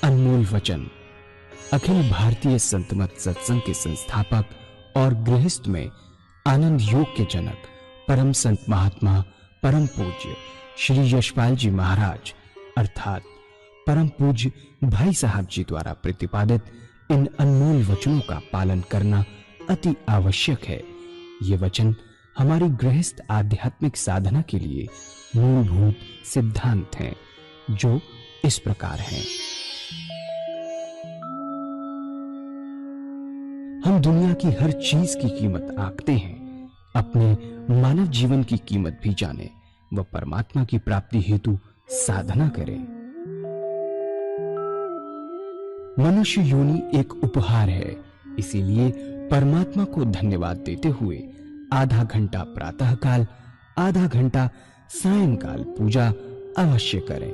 अनमोल वचन। अखिल भारतीय संत मत सत्संग के संस्थापक और गृहस्थ में आनंद योग के जनक परम संत महात्मा परम पूज्य श्री यशपाल जी महाराज अर्थात परम पूज्य भाई साहब जी द्वारा प्रतिपादित इन अनमोल वचनों का पालन करना अति आवश्यक है। ये वचन हमारी गृहस्थ आध्यात्मिक साधना के लिए मूलभूत सिद्धांत हैं, जो इस प्रकार हैं। हम दुनिया की हर चीज की कीमत आंकते हैं, अपने मानव जीवन की कीमत भी जाने व परमात्मा की प्राप्ति हेतु साधना करें। मनुष्य योनि एक उपहार है, इसीलिए परमात्मा को धन्यवाद देते हुए आधा घंटा प्रातःकाल, आधा घंटा सायंकाल पूजा अवश्य करें।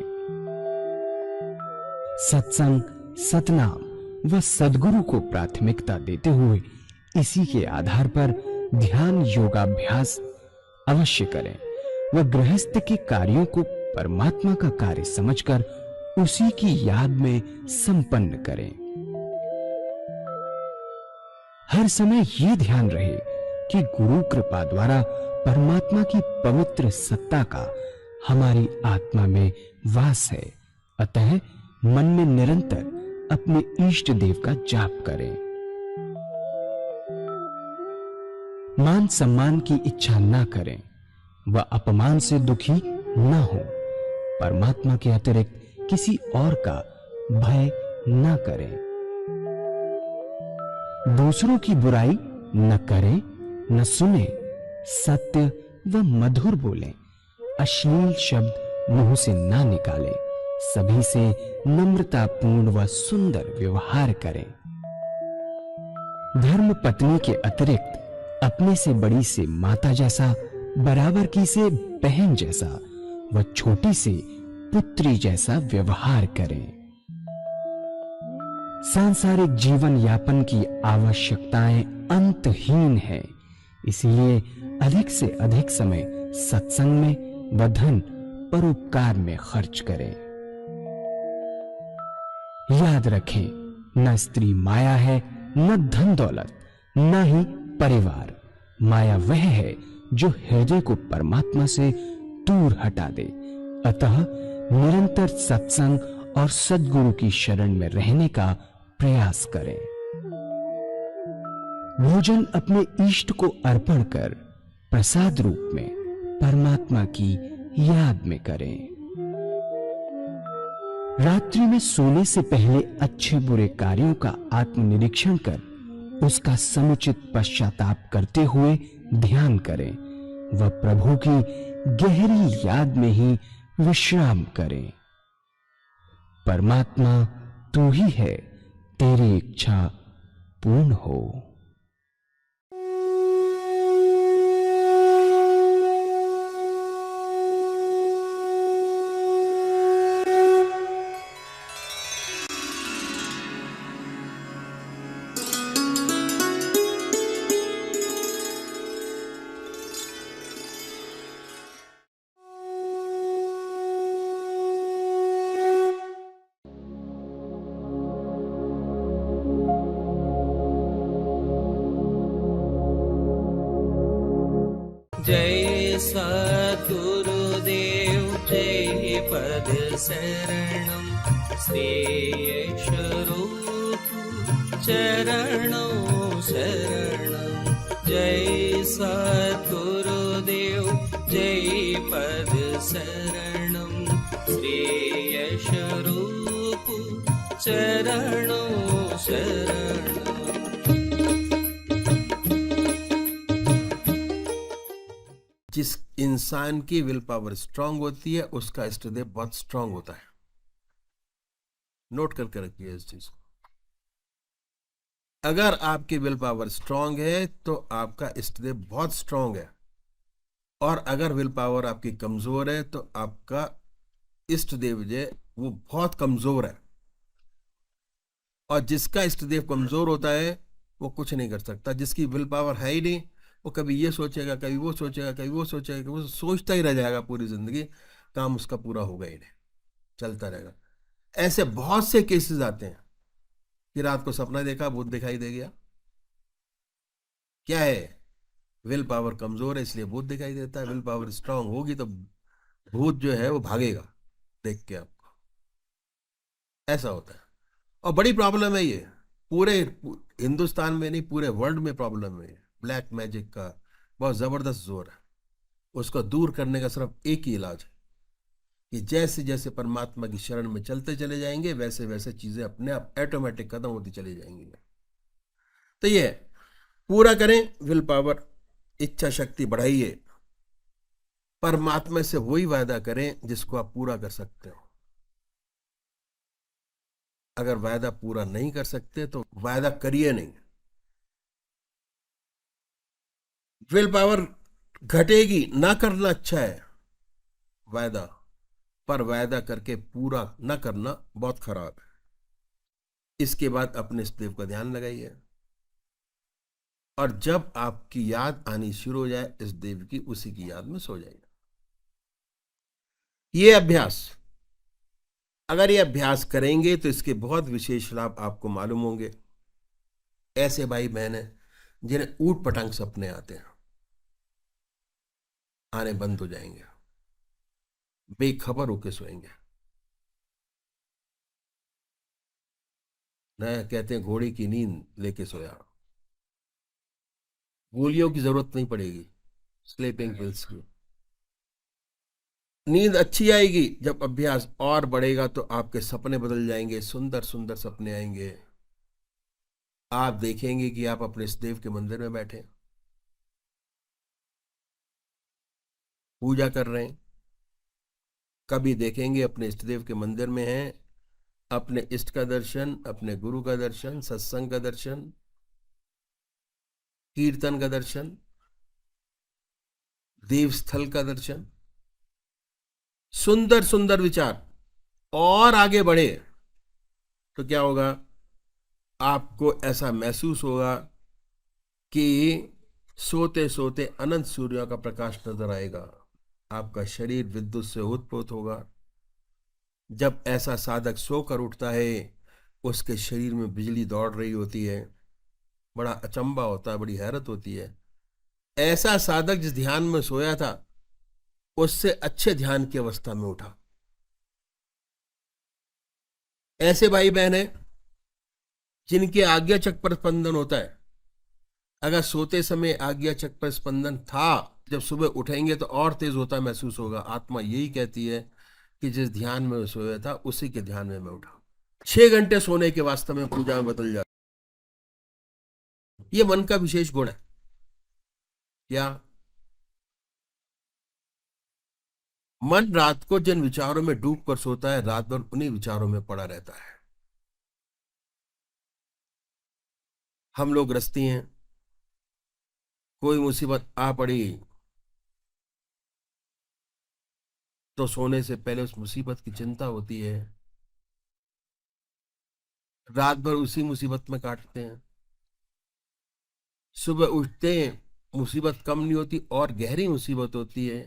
सत्संग, सतनाम व सद्गुरु को प्राथमिकता देते हुए इसी के आधार पर ध्यान योगाभ्यास अवश्य करें व गृहस्थ के कार्यों को परमात्मा का कार्य समझकर उसी की याद में संपन्न करें। हर समय ये ध्यान रहे कि गुरु कृपा द्वारा परमात्मा की पवित्र सत्ता का हमारी आत्मा में वास है, अतः मन में निरंतर अपने इष्ट देव का जाप करें। मान सम्मान की इच्छा न करें व अपमान से दुखी न हो। परमात्मा के अतिरिक्त किसी और का भय न करें। दूसरों की बुराई न करें, न सुने, सत्य व मधुर बोलें, अश्लील शब्द मुंह से ना निकालें, सभी से नम्रतापूर्ण व सुंदर व्यवहार करें। धर्म पत्नी के अतिरिक्त अपने से बड़ी से माता जैसा, बराबर की से बहन जैसा व छोटी से पुत्री जैसा व्यवहार करें। सांसारिक जीवन यापन की आवश्यकताएं अंतहीन है, इसलिए अधिक से अधिक समय सत्संग में व धन परोपकार में खर्च करें। याद रखें, न स्त्री माया है, न धन दौलत, न ही परिवार। माया वह है जो हृदय को परमात्मा से दूर हटा दे। अतः निरंतर सत्संग और सद्गुरु की शरण में रहने का प्रयास करें। भोजन अपने इष्ट को अर्पण कर प्रसाद रूप में परमात्मा की याद में करें। रात्रि में सोने से पहले अच्छे बुरे कार्यों का आत्मनिरीक्षण कर उसका समुचित पश्चाताप करते हुए ध्यान करें व प्रभु की गहरी याद में ही विश्राम करें। परमात्मा तू ही है, तेरी इच्छा पूर्ण हो। जय सद्गुरुदेव जय पद शरणम श्री स्वरूप चरणों शरणम। जय सद्गुरुदेव जय पद शरणम श्री स्वरूप चरणों शरणम। जिस इंसान की विल पावर स्ट्रांग होती है उसका इष्टदेव बहुत स्ट्रांग होता है। नोट करके रखिए इस चीज को। अगर आपकी विल पावर स्ट्रांग है तो आपका इष्टदेव बहुत स्ट्रांग है, और अगर विल पावर आपकी कमजोर है तो आपका इष्टदेव जो वो बहुत कमजोर है। और जिसका इष्टदेव कमजोर होता है वो कुछ नहीं कर सकता। जिसकी विल पावर है ही नहीं, वो कभी ये सोचेगा, कभी वो सोचेगा, कभी वो सोचेगा, वो सोचता ही रह जाएगा पूरी जिंदगी, काम उसका पूरा होगा ही नहीं, चलता रहेगा। ऐसे बहुत से केसेस आते हैं कि रात को सपना देखा, भूत दिखाई दे गया। क्या है? विल पावर कमजोर है इसलिए भूत दिखाई देता है। विल पावर स्ट्रांग होगी तो भूत जो है वो भागेगा देख के आपको। ऐसा होता है और बड़ी प्रॉब्लम है ये। पूरे हिंदुस्तान में नहीं, पूरे वर्ल्ड में प्रॉब्लम है। ब्लैक मैजिक का बहुत जबरदस्त जोर है। उसको दूर करने का सिर्फ एक ही इलाज है कि जैसे जैसे परमात्मा की शरण में चलते चले जाएंगे वैसे वैसे चीजें अपने आप ऑटोमेटिक खत्म होती चली जाएंगी। तो ये पूरा करें विल पावर, इच्छा शक्ति बढ़ाइए, परमात्मा से वही वायदा करें जिसको आप पूरा कर सकते हो। अगर वायदा पूरा नहीं कर सकते तो वायदा करिए नहीं। विल पावर घटेगी, ना करना अच्छा है वायदा, पर वायदा करके पूरा ना करना बहुत खराब है। इसके बाद अपने इष्ट देव का ध्यान लगाइए और जब आपकी याद आनी शुरू हो जाए इस देव की, उसी की याद में सो जाइए। ये अभ्यास, अगर ये अभ्यास करेंगे तो इसके बहुत विशेष लाभ आपको मालूम होंगे। ऐसे भाई बहन हैं जिन्हें ऊट पटांग सपने आते हैं, आने बंद हो जाएंगे, बेखबर होके सोएंगे। नया कहते हैं घोड़े की नींद लेके सोया। गोलियों की जरूरत नहीं पड़ेगी, स्लीपिंग पिल्स की। नींद अच्छी आएगी जब अभ्यास और बढ़ेगा तो आपके सपने बदल जाएंगे, सुंदर सुंदर सपने आएंगे। आप देखेंगे कि आप अपने इस देव के मंदिर में बैठे पूजा कर रहे हैं। कभी देखेंगे अपने इष्ट देव के मंदिर में हैं, अपने इष्ट का दर्शन, अपने गुरु का दर्शन, सत्संग का दर्शन, कीर्तन का दर्शन, देव स्थल का दर्शन, सुंदर सुंदर विचार और आगे बढ़े तो क्या होगा? आपको ऐसा महसूस होगा कि सोते सोते अनंत सूर्यों का प्रकाश नजर आएगा। आपका शरीर विद्युत से ओतप्रोत होगा। जब ऐसा साधक सोकर उठता है उसके शरीर में बिजली दौड़ रही होती है, बड़ा अचंभा होता है, बड़ी हैरत होती है। ऐसा साधक जिस ध्यान में सोया था उससे अच्छे ध्यान की अवस्था में उठा। ऐसे भाई बहन है जिनके आज्ञा चक्र पर स्पंदन होता है। अगर सोते समय आज्ञा चक्र पर स्पंदन था, जब सुबह उठेंगे तो और तेज होता महसूस होगा। आत्मा यही कहती है कि जिस ध्यान में सोया था उसी के ध्यान में मैं उठा। 6 घंटे सोने के वास्तव में पूजा में बदल जाता। ये मन का विशेष गुण है। क्या मन रात को जिन विचारों में डूब कर सोता है, रात भर उन्हीं विचारों में पड़ा रहता है। हम लोग गृहस्थी हैं, कोई मुसीबत आ पड़ी तो सोने से पहले उस मुसीबत की चिंता होती है, रात भर उसी मुसीबत में काटते हैं। सुबह उठते हैं, मुसीबत कम नहीं होती और गहरी मुसीबत होती है,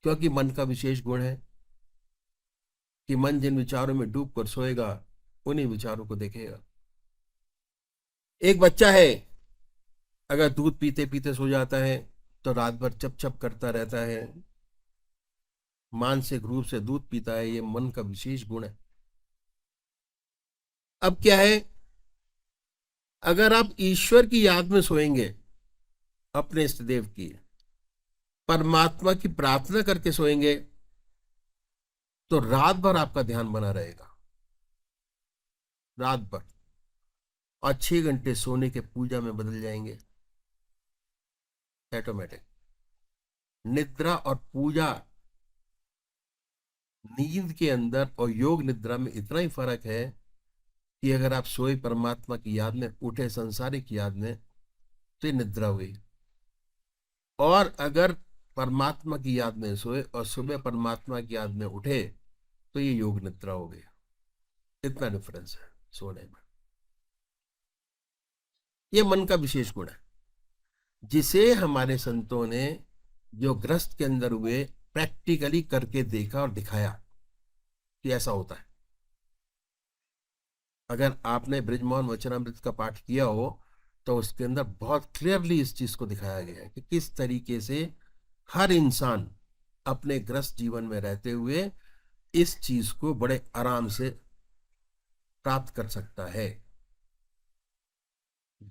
क्योंकि मन का विशेष गुण है कि मन जिन विचारों में डूब कर सोएगा उन्हीं विचारों को देखेगा। एक बच्चा है, अगर दूध पीते पीते सो जाता है तो रात भर चप चप करता रहता है, मानसिक रूप से दूध पीता है। ये मन का विशेष गुण है। अब क्या है, अगर आप ईश्वर की याद में सोएंगे, अपने इष्ट देव की, परमात्मा की प्रार्थना करके सोएंगे तो रात भर आपका ध्यान बना रहेगा, रात भर। और 6 घंटे सोने के पूजा में बदल जाएंगे ऑटोमेटिक। निद्रा और पूजा, नींद के अंदर और योग निद्रा में इतना ही फर्क है कि अगर आप सोए परमात्मा की याद में, उठे संसारिक याद में, तो ये निद्रा हुई। और अगर परमात्मा की याद में सोए और सुबह परमात्मा की याद में उठे तो ये योग निद्रा हो गया। इतना डिफरेंस है सोने में। ये मन का विशेष गुण है जिसे हमारे संतों ने, जो ग्रस्त के अंदर हुए, प्रैक्टिकली करके देखा और दिखाया कि ऐसा होता है। अगर आपने बृजमोहन वचनामृत का पाठ किया हो तो उसके अंदर बहुत क्लियरली इस चीज को दिखाया गया है कि किस तरीके से हर इंसान अपने ग्रस्त जीवन में रहते हुए इस चीज को बड़े आराम से प्राप्त कर सकता है,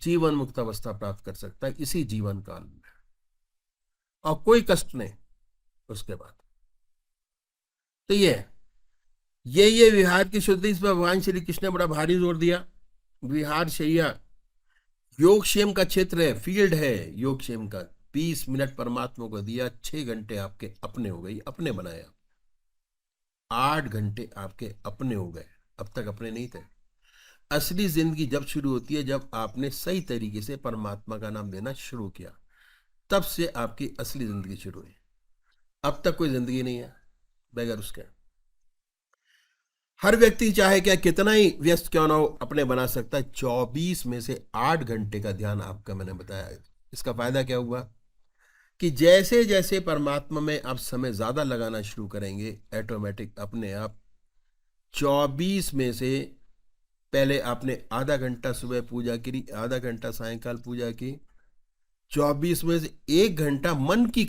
जीवन मुक्त अवस्था प्राप्त कर सकता है इसी जीवन काल में, और कोई कष्ट नहीं उसके बाद। तो ये विहार की शुद्धि, इस पर भगवान श्री कृष्ण ने बड़ा भारी जोर दिया। विहार शैया योगक्षेम का क्षेत्र है, फील्ड है योगक्षेम का। 20 मिनट परमात्मा को दिया, 6 घंटे आपके अपने हो गई, अपने बनाया। 8 घंटे आपके अपने हो गए, अब तक अपने नहीं थे। असली जिंदगी जब शुरू होती है जब आपने सही तरीके से परमात्मा का नाम लेना शुरू किया, तब से आपकी असली जिंदगी शुरू हुई। अब तक कोई जिंदगी नहीं है बगैर उसके। हर व्यक्ति चाहे क्या कितना ही व्यस्त क्यों ना हो अपने बना सकता है। 24 में से 8 घंटे का ध्यान आपका मैंने बताया है। इसका फायदा क्या हुआ कि जैसे जैसे परमात्मा में आप समय ज्यादा लगाना शुरू करेंगे, ऑटोमेटिक अपने आप 24 में से पहले आपने आधा घंटा सुबह पूजा की, आधा घंटा सायंकाल पूजा की, 24 में से 1 घंटा मन की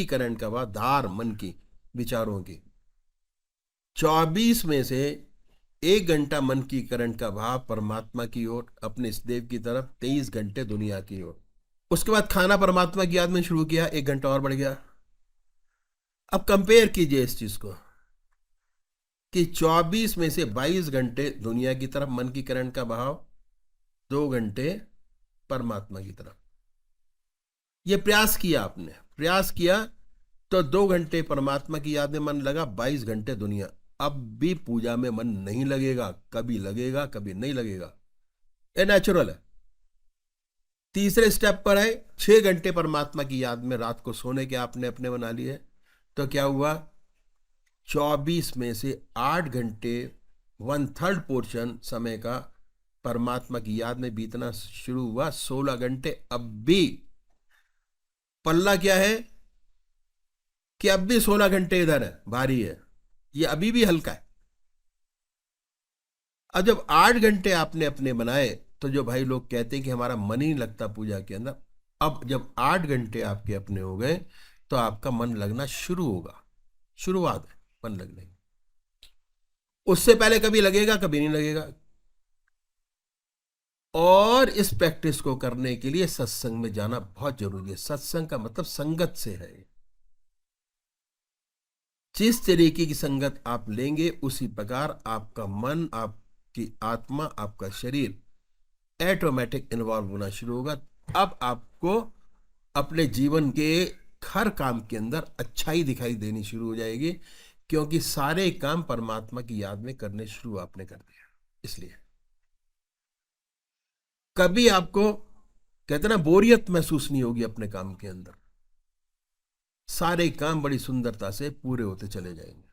करंट का बाद धार मन की विचारों की, 24 में से 1 घंटा मन की करंट का भाव परमात्मा की ओर, अपने इस देव की तरफ, 23 घंटे दुनिया की ओर। उसके बाद खाना परमात्मा की याद में शुरू किया, 1 घंटा और बढ़ गया। अब कंपेयर कीजिए इस चीज को कि 24 में से 22 घंटे दुनिया की तरफ मन की करंट का भाव, 2 घंटे परमात्मा की तरफ। यह प्रयास किया आपने, प्रयास किया तो 2 घंटे परमात्मा की याद में मन लगा, 22 घंटे दुनिया। अब भी पूजा में मन नहीं लगेगा, कभी लगेगा कभी नहीं लगेगा, ये नेचुरल है। तीसरे स्टेप पर है 6 घंटे परमात्मा की याद में रात को सोने के आपने अपने बना लिए। तो क्या हुआ, 24 में से 8 घंटे 1/3 पोर्शन समय का परमात्मा की याद में बीतना शुरू हुआ, 16 घंटे। अब भी पल्ला क्या है कि अब भी 16 घंटे इधर है, भारी है, ये अभी भी हल्का है। अब जब 8 घंटे आपने अपने बनाए तो जो भाई लोग कहते हैं कि हमारा मन ही नहीं लगता पूजा के अंदर, अब जब 8 घंटे आपके अपने हो गए तो आपका मन लगना शुरू होगा, शुरुआत है मन लगने की। उससे पहले कभी लगेगा कभी नहीं लगेगा। और इस प्रैक्टिस को करने के लिए सत्संग में जाना बहुत जरूरी है। सत्संग का मतलब संगत से है। जिस तरीके की संगत आप लेंगे उसी प्रकार आपका मन, आपकी आत्मा, आपका शरीर ऑटोमेटिक इन्वॉल्व होना शुरू होगा। अब आपको अपने जीवन के हर काम के अंदर अच्छाई दिखाई देनी शुरू हो जाएगी, क्योंकि सारे काम परमात्मा की याद में करने शुरू आपने कर दिया। इसलिए कभी आपको कहते ना बोरियत महसूस नहीं होगी अपने काम के अंदर, सारे काम बड़ी सुंदरता से पूरे होते चले जाएंगे।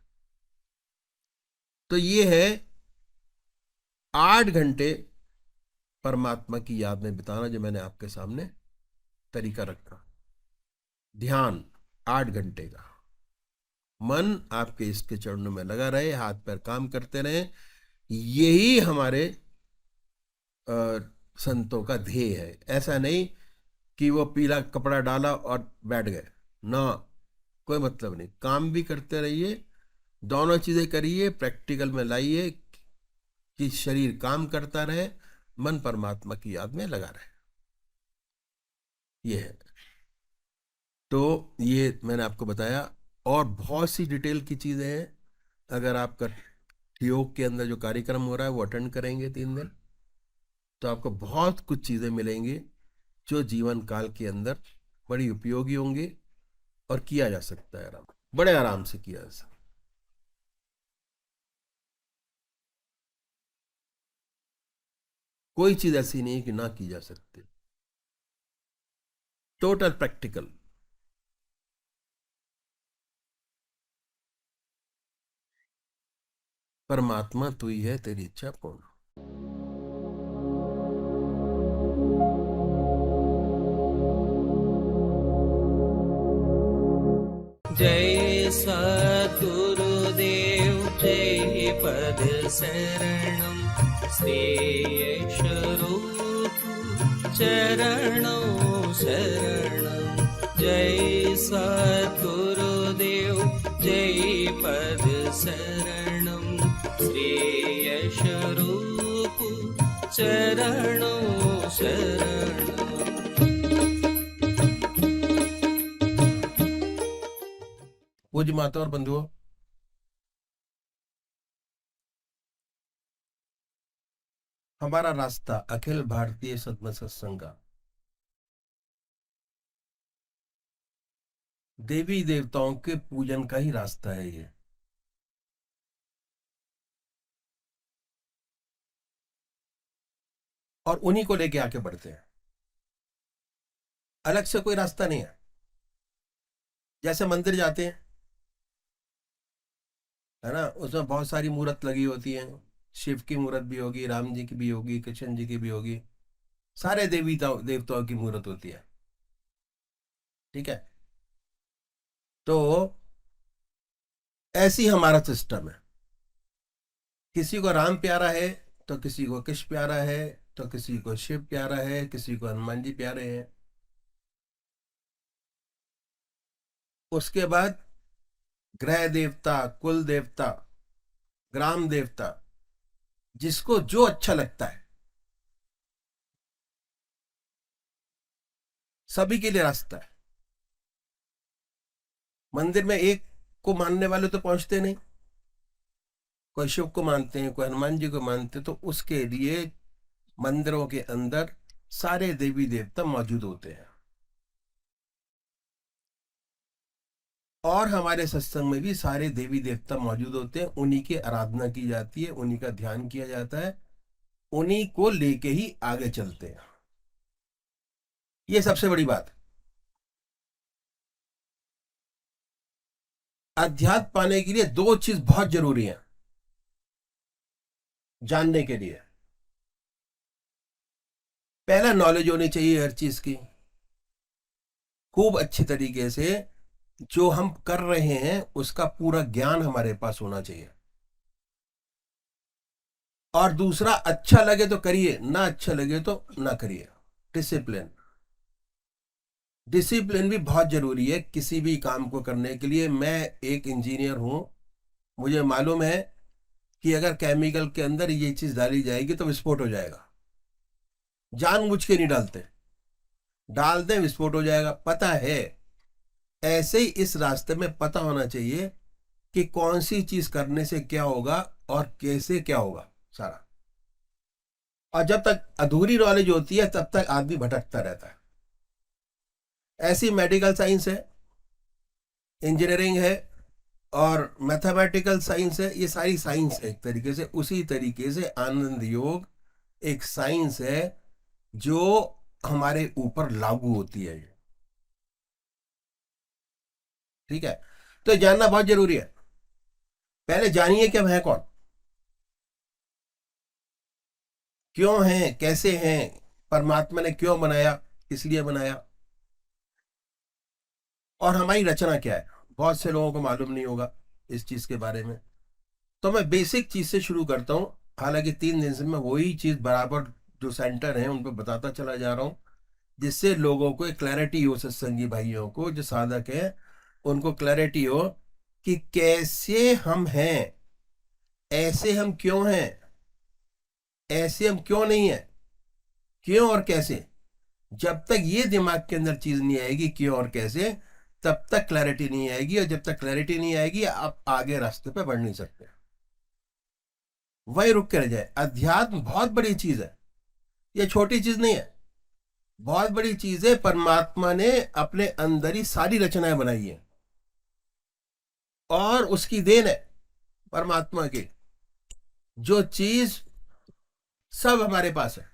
तो ये है 8 घंटे परमात्मा की याद में बिताना, जो मैंने आपके सामने तरीका रखा। ध्यान 8 घंटे का, मन आपके इसके चरणों में लगा रहे, हाथ पैर काम करते रहे। यही हमारे संतों का ध्येय है। ऐसा नहीं कि वो पीला कपड़ा डाला और बैठ गए ना, कोई मतलब नहीं। काम भी करते रहिए, दोनों चीजें करिए, प्रैक्टिकल में लाइए कि शरीर काम करता रहे, मन परमात्मा की याद में लगा रहे। ये है। तो ये मैंने आपको बताया, और बहुत सी डिटेल की चीजें हैं। अगर आपका योग के अंदर जो कार्यक्रम हो रहा है वो अटेंड करेंगे 3 दिन, तो आपको बहुत कुछ चीजें मिलेंगी जो जीवन काल के अंदर बड़ी उपयोगी होंगी और किया जा सकता है आराम, बड़े आराम से किया जा सकता है। कोई चीज ऐसी नहीं है कि ना की जा सकती, टोटल प्रैक्टिकल। परमात्मा तू ही है, तेरी इच्छा पूर्ण। जय सद्गुरुदेव जय पद शरणं श्रेयस्वरूप चरणों शरणं जय सद्गुरुदेव जय पद शरणं श्रेयस्वरूप चरणों शरणं। पूज्य माता और बंधुओं, हमारा रास्ता अखिल भारतीय सद्गुरु सत्संग का देवी देवताओं के पूजन का ही रास्ता है ये। और उन्हीं को लेके आके बढ़ते हैं, अलग से कोई रास्ता नहीं है। जैसे मंदिर जाते हैं, है ना, उसमें बहुत सारी मूर्त लगी होती हैं। शिव की मूर्त भी होगी, राम जी की भी होगी, कृष्ण जी की भी होगी, सारे देवताओं की मूर्त होती है। ठीक है, तो ऐसी हमारा सिस्टम है। किसी को राम प्यारा है तो किसी को कृष्ण प्यारा है, तो किसी को शिव प्यारा है, किसी को हनुमान जी प्यारे हैं। उसके बाद ग्रह देवता, कुल देवता, ग्राम देवता, जिसको जो अच्छा लगता है, सभी के लिए रास्ता है। मंदिर में एक को मानने वाले तो पहुंचते नहीं, कोई शिव को मानते हैं, कोई हनुमान जी को मानते हैं, तो उसके लिए मंदिरों के अंदर सारे देवी देवता मौजूद होते हैं। और हमारे सत्संग में भी सारे देवी देवता मौजूद होते हैं, उन्हीं की आराधना की जाती है, उन्हीं का ध्यान किया जाता है, उन्हीं को लेके ही आगे चलते हैं। ये सबसे बड़ी बात है। अध्यात्म पाने के लिए दो चीज बहुत जरूरी है जानने के लिए। पहला, नॉलेज होनी चाहिए हर चीज की, खूब अच्छी तरीके से जो हम कर रहे हैं उसका पूरा ज्ञान हमारे पास होना चाहिए। और दूसरा, अच्छा लगे तो करिए, ना अच्छा लगे तो ना करिए। डिसिप्लिन डिसिप्लिन भी बहुत जरूरी है किसी भी काम को करने के लिए। मैं एक इंजीनियर हूं, मुझे मालूम है कि अगर केमिकल के अंदर ये चीज डाली जाएगी तो विस्फोट हो जाएगा। जानबूझ के नहीं डालते, डाल दें विस्फोट हो जाएगा, पता है। ऐसे ही इस रास्ते में पता होना चाहिए कि कौन सी चीज करने से क्या होगा और कैसे क्या होगा सारा। और जब तक अधूरी नॉलेज होती है तब तक आदमी भटकता रहता है। ऐसी मेडिकल साइंस है, इंजीनियरिंग है और मैथमेटिकल साइंस है, ये सारी साइंस है एक तरीके से। उसी तरीके से आनंद योग एक साइंस है जो हमारे ऊपर लागू होती है। ठीक है, तो जानना बहुत जरूरी है। पहले जानिए कि हम हैं कौन, क्यों हैं, कैसे हैं, परमात्मा ने क्यों बनाया, किस लिए बनाया, और हमारी रचना क्या है। बहुत से लोगों को मालूम नहीं होगा इस चीज के बारे में। तो मैं बेसिक चीज से शुरू करता हूं, हालांकि 3 दिन से मैं वही चीज बराबर जो सेंटर है उन पर बताता चला जा रहा हूं, जिससे लोगों को एक क्लैरिटी हो, सत्संगी भाइयों को जो साधक है उनको क्लैरिटी हो कि कैसे हम हैं, ऐसे हम क्यों हैं, ऐसे हम क्यों नहीं है, क्यों और कैसे। जब तक ये दिमाग के अंदर चीज नहीं आएगी क्यों और कैसे, तब तक क्लैरिटी नहीं आएगी। और जब तक क्लैरिटी नहीं आएगी आप आगे रास्ते पे बढ़ नहीं सकते, वही रुक कर जाए। अध्यात्म बहुत बड़ी चीज है, ये छोटी चीज नहीं है, बहुत बड़ी चीज है। परमात्मा ने अपने अंदर ही सारी रचनाएं बनाई है और उसकी देन है परमात्मा की। जो चीज सब हमारे पास है।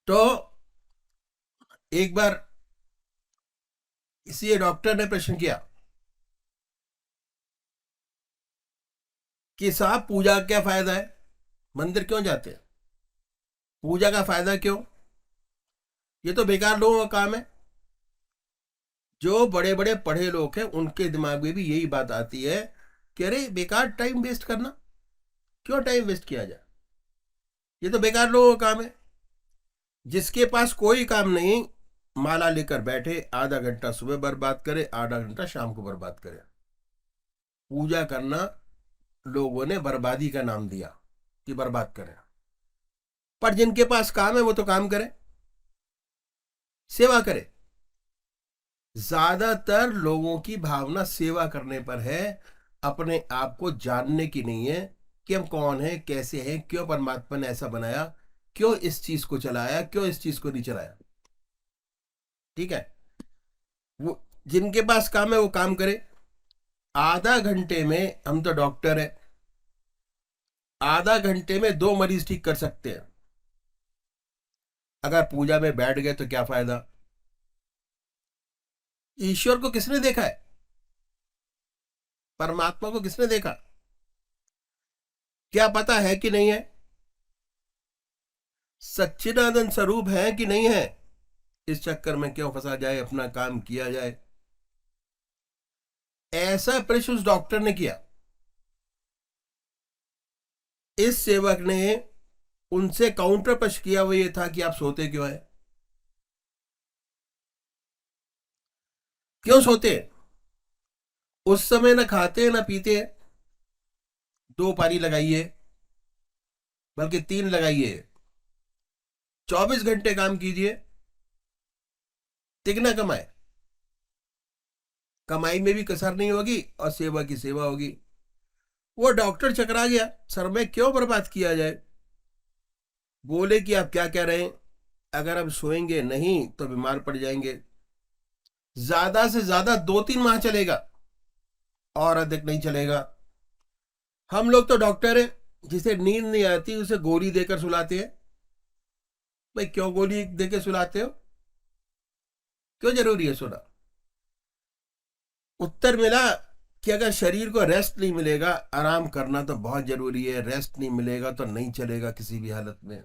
तो एक बार इसी डॉक्टर ने प्रश्न किया कि साहब पूजा का क्या फायदा है, मंदिर क्यों जाते हैं, पूजा का फायदा क्यों, ये तो बेकार लोगों का काम है। जो बड़े बड़े पढ़े लोग हैं उनके दिमाग में भी यही बात आती है कि अरे बेकार टाइम वेस्ट करना, क्यों टाइम वेस्ट किया जाए, ये तो बेकार लोगों का काम है। जिसके पास कोई काम नहीं, माला लेकर बैठे, आधा घंटा सुबह बर्बाद करे, आधा घंटा शाम को बर्बाद करे। पूजा करना लोगों ने बर्बादी का नाम दिया कि बर्बाद करें, पर जिनके पास काम है वो तो काम करे, सेवा करे। ज्यादातर लोगों की भावना सेवा करने पर है, अपने आप को जानने की नहीं है कि हम कौन हैं, कैसे हैं, क्यों परमात्मा ने ऐसा बनाया, क्यों इस चीज को चलाया, क्यों इस चीज को नहीं चलाया। ठीक है, वो जिनके पास काम है वो काम करे। आधा घंटे में, हम तो डॉक्टर है, आधा घंटे में 2 मरीज ठीक कर सकते हैं। अगर पूजा में बैठ गए तो क्या फायदा। ईश्वर को किसने देखा है, परमात्मा को किसने देखा, क्या पता है कि नहीं है, सच्चिदानंद स्वरूप है कि नहीं है। इस चक्कर में क्यों फंसा जाए, अपना काम किया जाए। ऐसा प्रश्न उस डॉक्टर ने किया, इस सेवक ने उनसे काउंटर प्रश्न किया, वो ये था कि आप सोते क्यों है, क्यों सोते। उस समय ना खाते ना पीते, 2 पारी लगाइए, बल्कि 3 लगाइए, 24 घंटे काम कीजिए, तिगना कमाए, कमाई में भी कसर नहीं होगी और सेवा की सेवा होगी। वो डॉक्टर चकरा गया, सर में क्यों बर्बाद किया जाए। बोले कि आप क्या कह रहे हैं, अगर आप सोएंगे नहीं तो बीमार पड़ जाएंगे। ज्यादा से ज्यादा 2-3 माह चलेगा और अधिक नहीं चलेगा। हम लोग तो डॉक्टर हैं, जिसे नींद नहीं आती उसे गोली देकर सुलाते हैं। भाई क्यों गोली देकर सुलाते हो, क्यों जरूरी है सोना। उत्तर मिला कि अगर शरीर को रेस्ट नहीं मिलेगा, आराम करना तो बहुत जरूरी है, रेस्ट नहीं मिलेगा तो नहीं चलेगा किसी भी हालत में।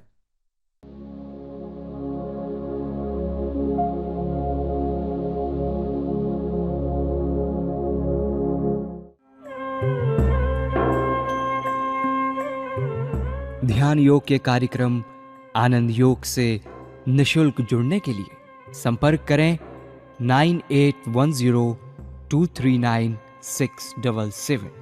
ध्यान योग के कार्यक्रम आनंद योग से निशुल्क जुड़ने के लिए संपर्क करें 9810239677।